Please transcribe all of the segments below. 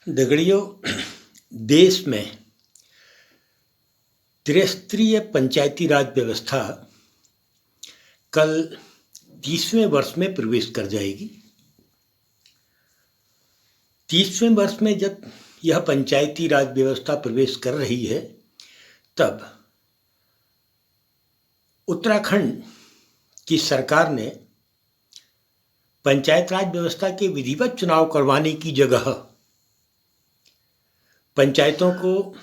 दगड़ियों, देश में त्रिस्तरीय पंचायती राज व्यवस्था कल 30वें वर्ष में प्रवेश कर जाएगी। 30वें वर्ष में जब यह पंचायती राज व्यवस्था प्रवेश कर रही है, तब उत्तराखंड की सरकार ने पंचायत राज व्यवस्था के विधिवत चुनाव करवाने की जगह पंचायतों को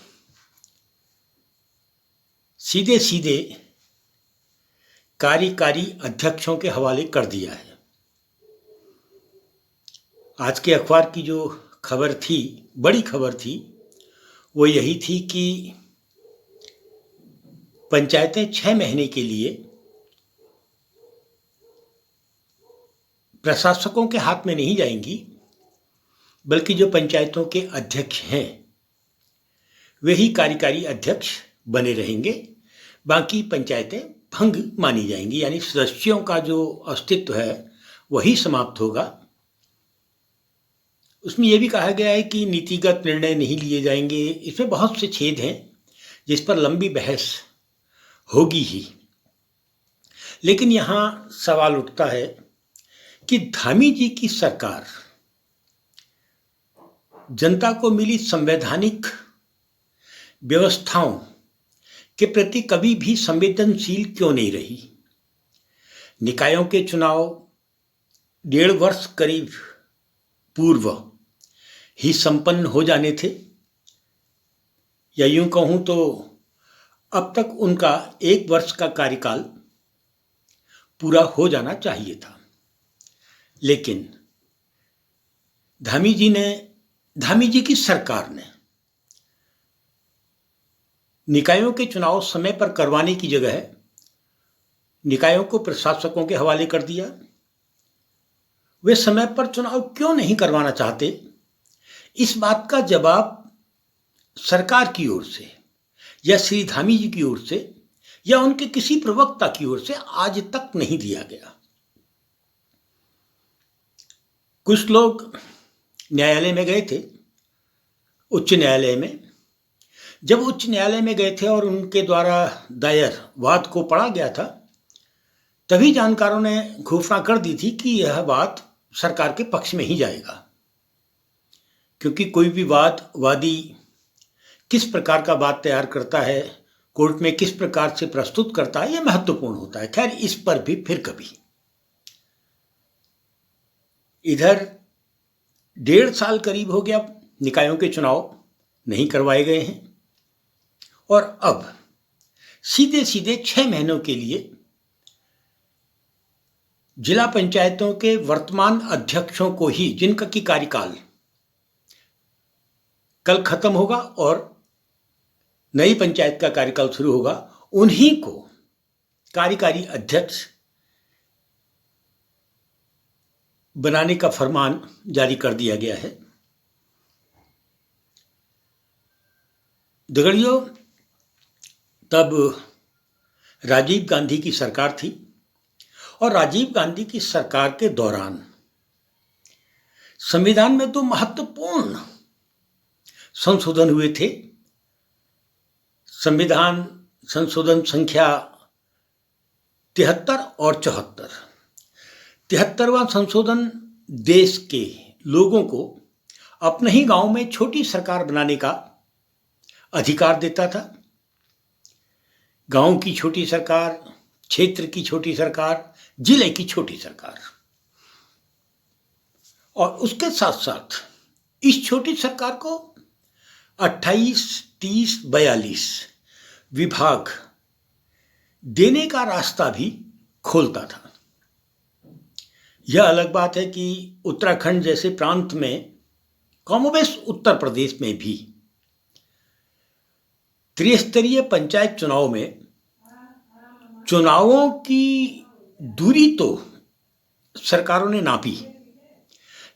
सीधे सीधे कार्यकारी अध्यक्षों के हवाले कर दिया है। आज के अखबार की जो खबर थी, बड़ी खबर थी, वो यही थी कि पंचायतें 6 महीने के लिए प्रशासकों के हाथ में नहीं जाएंगी, बल्कि जो पंचायतों के अध्यक्ष हैं वे ही कार्यकारी अध्यक्ष बने रहेंगे। बाकी पंचायतें भंग मानी जाएंगी, यानी सदस्यों का जो अस्तित्व है वही समाप्त होगा। उसमें यह भी कहा गया है कि नीतिगत निर्णय नहीं लिए जाएंगे। इसमें बहुत से छेद हैं जिस पर लंबी बहस होगी ही। लेकिन यहाँ सवाल उठता है कि धामी जी की सरकार जनता को मिली संवैधानिक व्यवस्थाओं के प्रति कभी भी संवेदनशील क्यों नहीं रही। निकायों के चुनाव 1.5 वर्ष करीब पूर्व ही संपन्न हो जाने थे, या यूं कहूं तो अब तक उनका 1 वर्ष का कार्यकाल पूरा हो जाना चाहिए था। लेकिन धामी जी की सरकार ने निकायों के चुनाव समय पर करवाने की जगह निकायों को प्रशासकों के हवाले कर दिया। वे समय पर चुनाव क्यों नहीं करवाना चाहते, इस बात का जवाब सरकार की ओर से या श्री धामी जी की ओर से या उनके किसी प्रवक्ता की ओर से आज तक नहीं दिया गया। कुछ लोग न्यायालय में गए थे, उच्च न्यायालय में। जब उच्च न्यायालय में गए थे और उनके द्वारा दायर वाद को पढ़ा गया था, तभी जानकारों ने घोषणा कर दी थी कि यह वाद सरकार के पक्ष में ही जाएगा, क्योंकि कोई भी वादी किस प्रकार का वाद तैयार करता है, कोर्ट में किस प्रकार से प्रस्तुत करता है, यह महत्वपूर्ण होता है। खैर, इस पर भी फिर कभी। इधर 1.5 साल करीब हो गया निकायों के चुनाव नहीं करवाए गए हैं, और अब सीधे सीधे 6 महीनों के लिए जिला पंचायतों के वर्तमान अध्यक्षों को ही, जिनका की कार्यकाल कल खत्म होगा और नई पंचायत का कार्यकाल शुरू होगा, उन्हीं को कार्यकारी अध्यक्ष बनाने का फरमान जारी कर दिया गया है। दगड़ियों, तब राजीव गांधी की सरकार थी, और राजीव गांधी की सरकार के दौरान संविधान में 2 महत्वपूर्ण संशोधन हुए थे। संविधान संशोधन संख्या 73 और 74। 73वां संशोधन देश के लोगों को अपने ही गांव में छोटी सरकार बनाने का अधिकार देता था। गांव की छोटी सरकार, क्षेत्र की छोटी सरकार, जिले की छोटी सरकार। और उसके साथ साथ इस छोटी सरकार को 28, 30, 42 विभाग देने का रास्ता भी खोलता था। यह अलग बात है कि उत्तराखंड जैसे प्रांत में, कमोबेश उत्तर प्रदेश में भी त्रिस्तरीय पंचायत चुनाव में चुनावों की दूरी तो सरकारों ने नापी,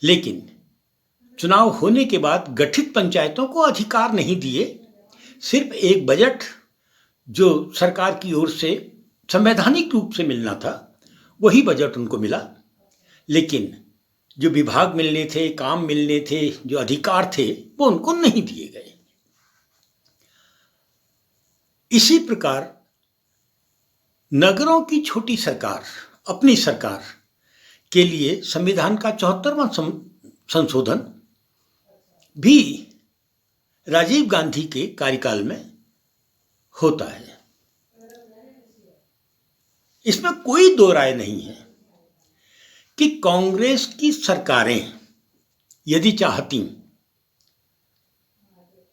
लेकिन चुनाव होने के बाद गठित पंचायतों को अधिकार नहीं दिए। सिर्फ एक बजट जो सरकार की ओर से संवैधानिक रूप से मिलना था, वही बजट उनको मिला। लेकिन जो विभाग मिलने थे, काम मिलने थे, जो अधिकार थे, वो उनको नहीं दिए गए। इसी प्रकार नगरों की छोटी सरकार, अपनी सरकार के लिए संविधान का 74वां संशोधन भी राजीव गांधी के कार्यकाल में होता है। इसमें कोई दो राय नहीं है कि कांग्रेस की सरकारें यदि चाहती,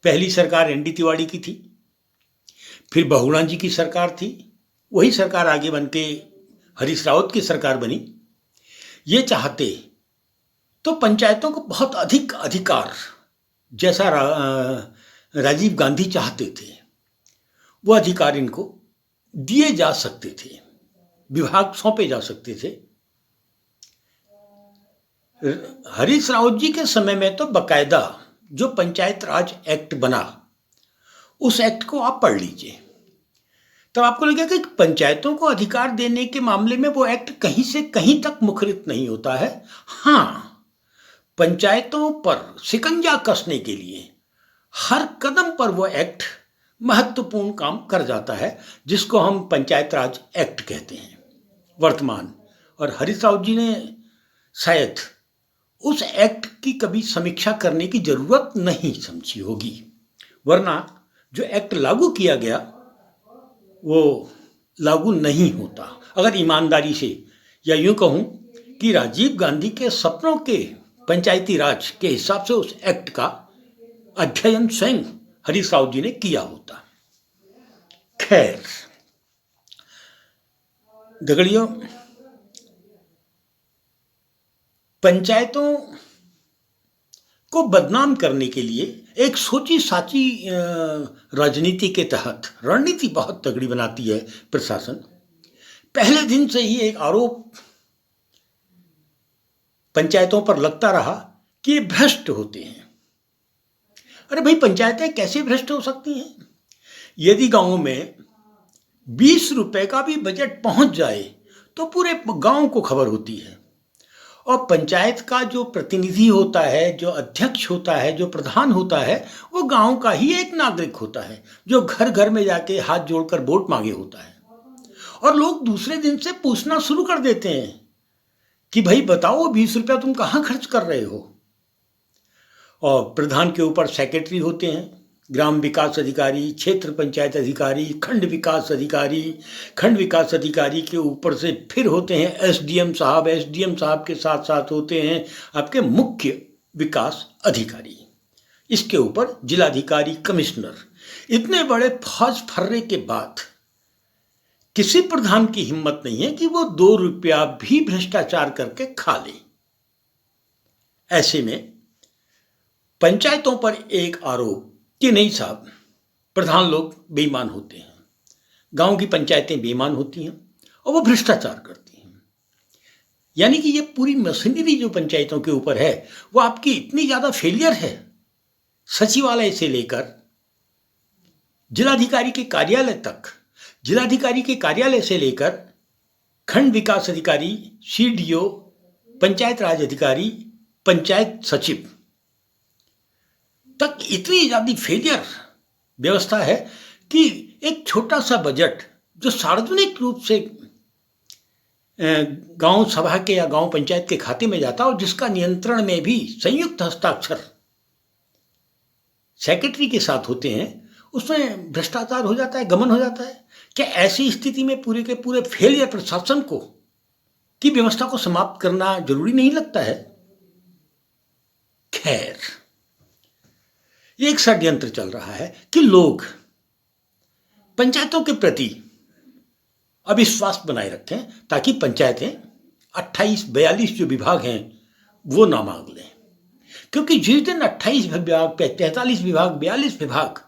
पहली सरकार एनडी तिवारी की थी, फिर बहुगुणा जी की सरकार थी, वही सरकार आगे बन के हरीश रावत की सरकार बनी, ये चाहते तो पंचायतों को बहुत अधिक अधिकार, जैसा राजीव गांधी चाहते थे, वो अधिकार इनको दिए जा सकते थे, विभाग सौंपे जा सकते थे। हरीश रावत जी के समय में तो बकायदा जो पंचायत राज एक्ट बना, उस एक्ट को आप पढ़ लीजिए, तब आपको लगेगा कि पंचायतों को अधिकार देने के मामले में वो एक्ट कहीं से कहीं तक मुखरित नहीं होता है। हाँ, पंचायतों पर शिकंजा कसने के लिए हर कदम पर वो एक्ट महत्वपूर्ण काम कर जाता है, जिसको हम पंचायत राज एक्ट कहते हैं वर्तमान। और हरीश रावत जी ने शायद उस एक्ट की कभी समीक्षा करने की जरूरत नहीं समझी होगी, वरना जो एक्ट लागू किया गया वो लागू नहीं होता अगर ईमानदारी से, या यूं कहूं कि राजीव गांधी के सपनों के पंचायती राज के हिसाब से उस एक्ट का अध्ययन स्वयं हरीश रावत जी ने किया होता। खैर दगड़ियों, पंचायतों को बदनाम करने के लिए एक सोची साची राजनीति के तहत रणनीति बहुत तगड़ी बनाती है प्रशासन। पहले दिन से ही एक आरोप पंचायतों पर लगता रहा कि ये भ्रष्ट होते हैं। अरे भाई, पंचायतें कैसे भ्रष्ट हो सकती हैं? यदि गांव में 20 रुपए का भी बजट पहुंच जाए तो पूरे गांव को खबर होती है, और पंचायत का जो प्रतिनिधि होता है, जो अध्यक्ष होता है, जो प्रधान होता है, वो गांव का ही एक नागरिक होता है, जो घर घर में जाके हाथ जोड़कर वोट मांगे होता है। और लोग दूसरे दिन से पूछना शुरू कर देते हैं कि भाई बताओ, 20 रुपया तुम कहाँ खर्च कर रहे हो? और प्रधान के ऊपर सेक्रेटरी होते हैं, ग्राम विकास अधिकारी, क्षेत्र पंचायत अधिकारी, खंड विकास अधिकारी, खंड विकास अधिकारी के ऊपर से फिर होते हैं एसडीएम साहब, एसडीएम साहब के साथ साथ होते हैं आपके मुख्य विकास अधिकारी, इसके ऊपर जिलाधिकारी, कमिश्नर। इतने बड़े फौज फर्रे के बाद किसी प्रधान की हिम्मत नहीं है कि वो 2 रुपया भी भ्रष्टाचार करके खा ले। ऐसे में पंचायतों पर एक आरोप कि नहीं साहब, प्रधान लोग बेईमान होते हैं, गांव की पंचायतें बेईमान होती हैं और वो भ्रष्टाचार करती हैं। यानी कि ये पूरी मशीनरी जो पंचायतों के ऊपर है वो आपकी इतनी ज्यादा फेलियर है, सचिवालय से लेकर जिलाधिकारी के कार्यालय तक, जिलाधिकारी के कार्यालय से लेकर खंड विकास अधिकारी, सीडीओ, पंचायत राज अधिकारी, पंचायत सचिव तक इतनी ज्यादा फेलियर व्यवस्था है कि एक छोटा सा बजट जो सार्वजनिक रूप से गांव सभा के या गांव पंचायत के खाते में जाता है और जिसका नियंत्रण में भी संयुक्त हस्ताक्षर सेक्रेटरी के साथ होते हैं, उसमें भ्रष्टाचार हो जाता है, गमन हो जाता है। क्या ऐसी स्थिति में पूरे के पूरे फेलियर प्रशासन को की व्यवस्था को समाप्त करना जरूरी नहीं लगता है? खैर, ये एक षड्यंत्र चल रहा है कि लोग पंचायतों के प्रति अविश्वास बनाए रखें ताकि पंचायतें 28-42 जो विभाग हैं वो ना मांग लें। क्योंकि जिस दिन 28 विभाग, 43 विभाग, 42 विभाग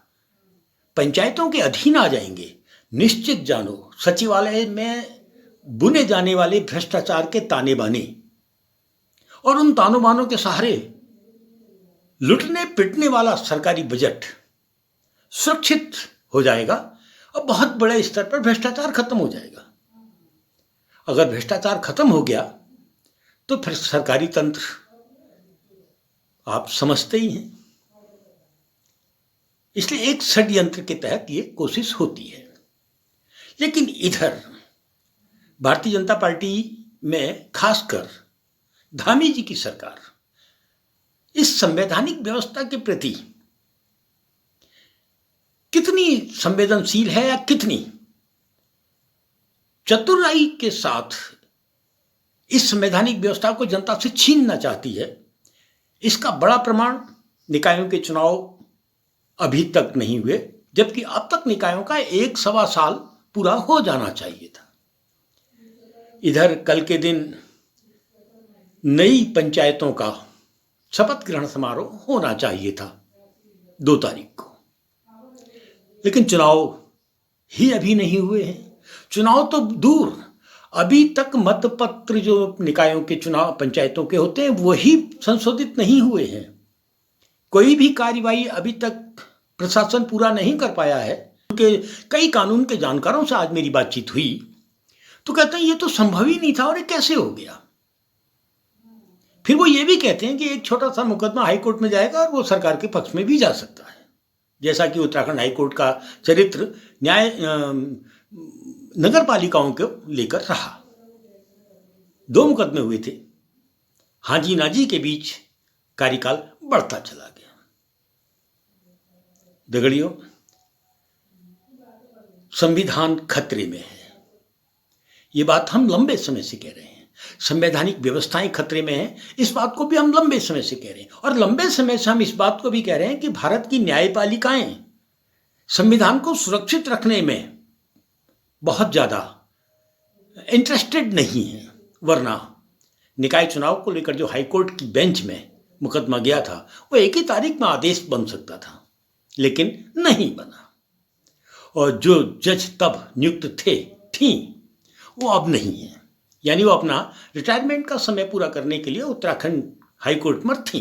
पंचायतों के अधीन आ जाएंगे, निश्चित जानो सचिवालय में बुने जाने वाले भ्रष्टाचार के ताने बाने और उन तानों बानों के सहारे लुटने पिटने वाला सरकारी बजट सुरक्षित हो जाएगा और बहुत बड़े स्तर पर भ्रष्टाचार खत्म हो जाएगा। अगर भ्रष्टाचार खत्म हो गया तो फिर सरकारी तंत्र आप समझते ही हैं। इसलिए एक षड्यंत्र के तहत ये कोशिश होती है। लेकिन इधर भारतीय जनता पार्टी में खासकर धामी जी की सरकार इस संवैधानिक व्यवस्था के प्रति कितनी संवेदनशील है या कितनी चतुराई के साथ इस संवैधानिक व्यवस्था को जनता से छीनना चाहती है, इसका बड़ा प्रमाण निकायों के चुनाव अभी तक नहीं हुए, जबकि अब तक निकायों का 1-1.25 साल पूरा हो जाना चाहिए था। इधर कल के दिन नई पंचायतों का शपथ ग्रहण समारोह होना चाहिए था 2 तारीख को, लेकिन चुनाव ही अभी नहीं हुए हैं। चुनाव तो दूर, अभी तक मतपत्र जो निकायों के चुनाव पंचायतों के होते हैं वही संशोधित नहीं हुए हैं। कोई भी कार्यवाही अभी तक प्रशासन पूरा नहीं कर पाया है। उनके कई कानून के जानकारों से आज मेरी बातचीत हुई तो कहते हैं ये तो संभव ही नहीं था और ये कैसे हो गया। फिर वो ये भी कहते हैं कि एक छोटा सा मुकदमा हाईकोर्ट में जाएगा और वो सरकार के पक्ष में भी जा सकता है, जैसा कि उत्तराखंड हाईकोर्ट का चरित्र न्याय नगर पालिकाओं को लेकर रहा। 2 मुकदमे हुए थे, हाजी नाजी के बीच कार्यकाल बढ़ता चला गया। दगड़ियों, संविधान खतरे में है, ये बात हम लंबे समय से कह रहे हैं। संवैधानिक व्यवस्थाएं खतरे में हैं, इस बात को भी हम लंबे समय से कह रहे हैं। और लंबे समय से हम इस बात को भी कह रहे हैं कि भारत की न्यायपालिकाएं संविधान को सुरक्षित रखने में बहुत ज़्यादा इंटरेस्टेड नहीं हैं। वरना निकाय चुनाव को लेकर जो हाईकोर्ट की बेंच में मुकदमा गया था वो 1 ही तारीख में आदेश बन सकता था, लेकिन नहीं बना। और जो जज तब नियुक्त थी वो अब नहीं है, यानी वो अपना रिटायरमेंट का समय पूरा करने के लिए उत्तराखंड हाईकोर्ट में थी।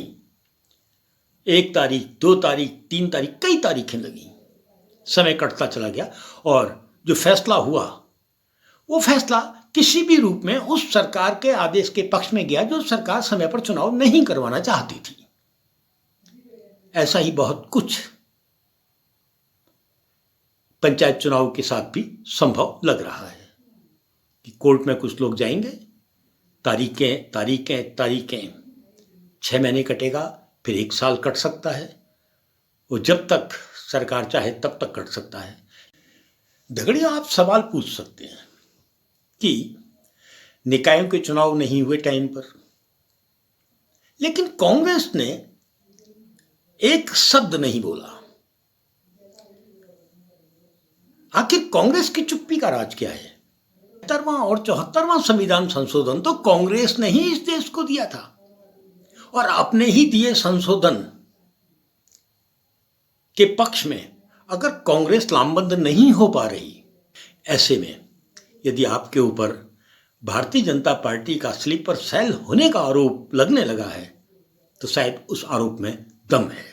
1 तारीख, 2 तारीख, 3 तारीख, कई तारीखें लगी, समय कटता चला गया और जो फैसला हुआ वो फैसला किसी भी रूप में उस सरकार के आदेश के पक्ष में गया जो सरकार समय पर चुनाव नहीं करवाना चाहती थी। ऐसा ही बहुत कुछ पंचायत चुनाव के साथ भी संभव लग रहा है कि कोर्ट में कुछ लोग जाएंगे, तारीखें 6 महीने कटेगा, फिर 1 साल कट सकता है, वो जब तक सरकार चाहे तब तक कट सकता है। दगड़ियों, आप सवाल पूछ सकते हैं कि निकायों के चुनाव नहीं हुए टाइम पर, लेकिन कांग्रेस ने एक शब्द नहीं बोला। आखिर कांग्रेस की चुप्पी का राज क्या है? 73वां और 74वां संविधान संशोधन तो कांग्रेस ने ही इस देश को दिया था, और अपने ही दिए संशोधन के पक्ष में अगर कांग्रेस लामबंद नहीं हो पा रही, ऐसे में यदि आपके ऊपर भारतीय जनता पार्टी का स्लीपर सेल होने का आरोप लगने लगा है तो शायद उस आरोप में दम है।